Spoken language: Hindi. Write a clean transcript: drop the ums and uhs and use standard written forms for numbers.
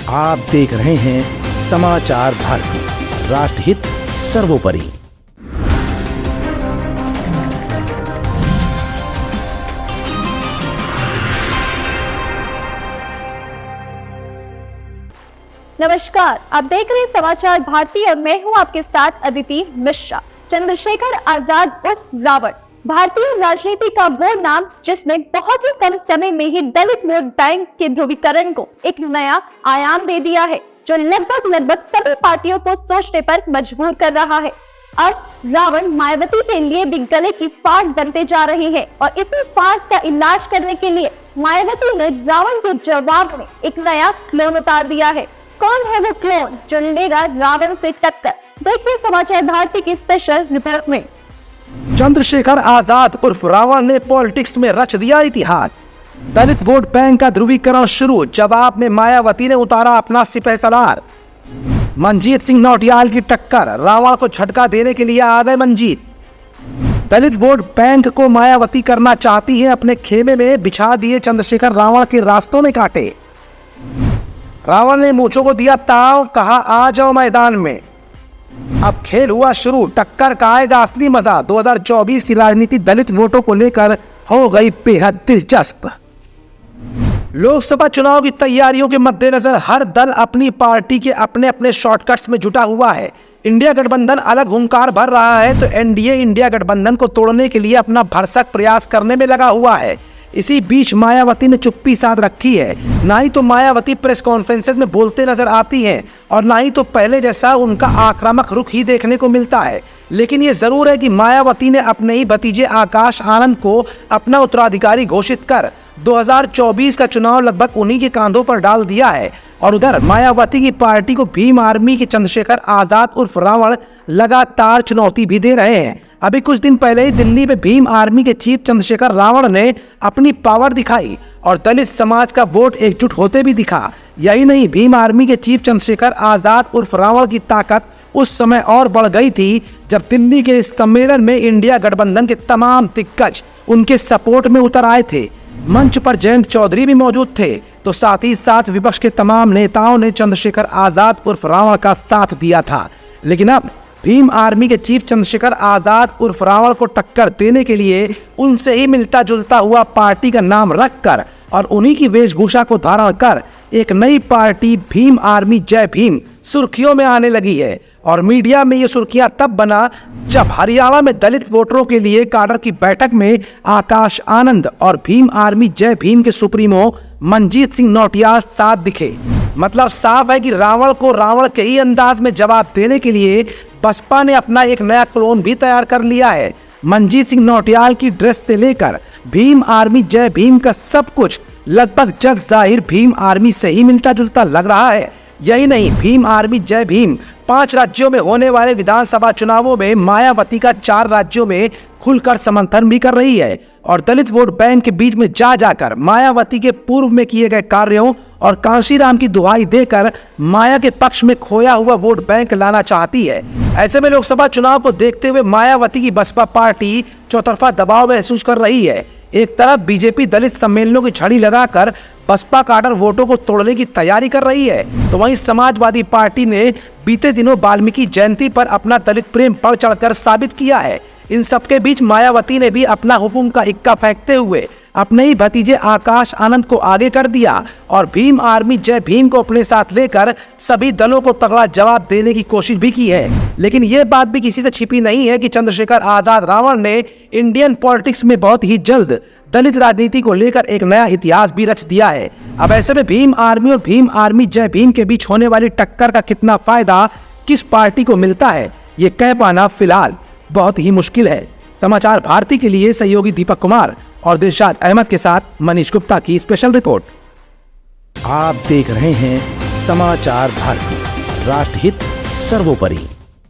आप देख रहे हैं समाचार भारती, राष्ट्रहित सर्वोपरि। नमस्कार, आप देख रहे हैं समाचार भारती और मैं हूं आपके साथ अदिति मिश्रा। चंद्रशेखर आजाद उर्फ रावण भारतीय राजनीति का वो नाम जिसने बहुत ही कम समय में ही दलित वोट बैंक के ध्रुवीकरण को एक नया आयाम दे दिया है, जो लगभग सभी पार्टियों को सोचने पर मजबूर कर रहा है। अब रावण मायावती के लिए भी गले की फांस बनते जा रही है और इसी फांस का इलाज करने के लिए मायावती ने रावण के जवाब में एक नया क्लोन उतार दिया है। कौन है वो क्लोन जो लेगा रावण से टक्कर? देखिए समाचार भारती की स्पेशल रिपोर्ट में। चंद्रशेखर आजाद उर्फ रावण ने पॉलिटिक्स में रच दिया इतिहास। दलित वोट बैंक का ध्रुवीकरण शुरू, जवाब में मायावती ने उतारा अपना सिपह सलार। मंजीत सिंह नौटियाल की टक्कर, रावण को झटका देने के लिए आ गए मंजीत। दलित वोट बैंक को मायावती करना चाहती है अपने खेमे में बिछा दिए चंद्रशेखर रावण के रास्तों में कांटे। रावण ने मूंछों को दिया ताव, कहा आ जाओ मैदान में। अब खेल हुआ शुरू, टक्कर का आएगा असली मजा। 2024 की राजनीति दलित वोटों को लेकर हो गई बेहद दिलचस्प। लोकसभा चुनाव की तैयारियों के मद्देनजर हर दल अपनी पार्टी के अपने अपने शॉर्टकट्स में जुटा हुआ है। इंडिया गठबंधन अलग हुंकार भर रहा है तो एनडीए इंडिया गठबंधन को तोड़ने के लिए अपना भरसक प्रयास करने में लगा हुआ है। इसी बीच मायावती ने चुप्पी साध रखी है। ना ही तो मायावती प्रेस कॉन्फ्रेंसेस में बोलते नजर आती हैं और ना ही तो पहले जैसा उनका आक्रामक रुख ही देखने को मिलता है। लेकिन ये जरूर है कि मायावती ने अपने ही भतीजे आकाश आनंद को अपना उत्तराधिकारी घोषित कर 2024 का चुनाव लगभग उन्हीं के कांधों पर डाल दिया है। और उधर मायावती की पार्टी को भीम आर्मी के चंद्रशेखर आजाद उर्फ रावण लगातार चुनौती भी दे रहे हैं। अभी कुछ दिन पहले ही दिल्ली में भीम आर्मी के चीफ चंद्रशेखर रावण ने अपनी पावर दिखाई और दलित समाज का वोट एकजुट होते भी दिखा। यही नहीं, भीम आर्मी के चीफ चंद्रशेखर आजाद उर्फ रावण की ताकत उस समय और बढ़ गई थी जब दिल्ली के इस सम्मेलन में इंडिया गठबंधन के तमाम दिग्गज उनके सपोर्ट में उतर आए थे। मंच पर जयंत चौधरी भी मौजूद थे, तो साथ ही साथ विपक्ष के तमाम नेताओं ने चंद्रशेखर आजाद उर्फ रावण का साथ दिया था। लेकिन अब भीम आर्मी के चीफ चंद्रशेखर आजाद उर्फ रावण को टक्कर देने के लिए उनसे ही मिलता जुलता हुआ पार्टी का नाम रखकर और उन्हीं की वेशभूषा को धारण कर एक नई पार्टी भीम आर्मी जय भीम सुर्खियों में आने लगी है। और मीडिया में ये सुर्खियां तब बना जब हरियाणा में दलित वोटरों के लिए काडर की बैठक में आकाश आनंद और भीम आर्मी जय भीम के सुप्रीमो मंजीत सिंह नौटियाल साथ दिखे। मतलब साफ है कि रावण को रावण के ही अंदाज में जवाब देने के लिए बसपा ने अपना एक नया क्लोन भी तैयार कर लिया है। मंजीत सिंह नौटियाल की ड्रेस से लेकर भीम आर्मी जय भीम का सब कुछ लगभग जग जाहिर भीम आर्मी से ही मिलता जुलता लग रहा है। यही नहीं, भीम आर्मी जय भीम 5 राज्यों में होने वाले विधानसभा चुनावों में मायावती का 4 राज्यों में खुलकर समर्थन भी कर रही है और दलित वोट बैंक के बीच में जा जाकर मायावती के पूर्व में किए गए कार्यों और कांशीराम की दुहाई देकर माया के पक्ष में खोया हुआ वोट बैंक लाना चाहती है। ऐसे में लोकसभा चुनाव को देखते हुए मायावती की बसपा पार्टी चौतरफा दबाव महसूस कर रही है। एक तरफ बीजेपी दलित सम्मेलनों की छड़ी लगाकर बसपा काडर वोटों को तोड़ने की तैयारी कर रही है, तो वहीं समाजवादी पार्टी ने बीते दिनों वाल्मीकि जयंती पर अपना दलित प्रेम बढ़ चढ़कर साबित किया है। इन सबके बीच मायावती ने भी अपना हुकुम का इक्का फेंकते हुए अपने ही भतीजे आकाश आनंद को आगे कर दिया और भीम आर्मी जय भीम को अपने साथ लेकर सभी दलों को तगड़ा जवाब देने की कोशिश भी की है। लेकिन यह बात भी किसी से छिपी नहीं है कि चंद्रशेखर आजाद रावण ने इंडियन पॉलिटिक्स में बहुत ही जल्द दलित राजनीति को लेकर एक नया इतिहास भी रच दिया है। अब ऐसे में भीम आर्मी और भीम आर्मी जय भीम के बीच होने वाली टक्कर का कितना फायदा किस पार्टी को मिलता है, ये कह पाना फिलहाल बहुत ही मुश्किल है। समाचार भारती के लिए सहयोगी दीपक कुमार और दिलशाद अहमद के साथ मनीष गुप्ता की स्पेशल रिपोर्ट। आप देख रहे हैं समाचार भारती, राष्ट्रहित सर्वोपरि।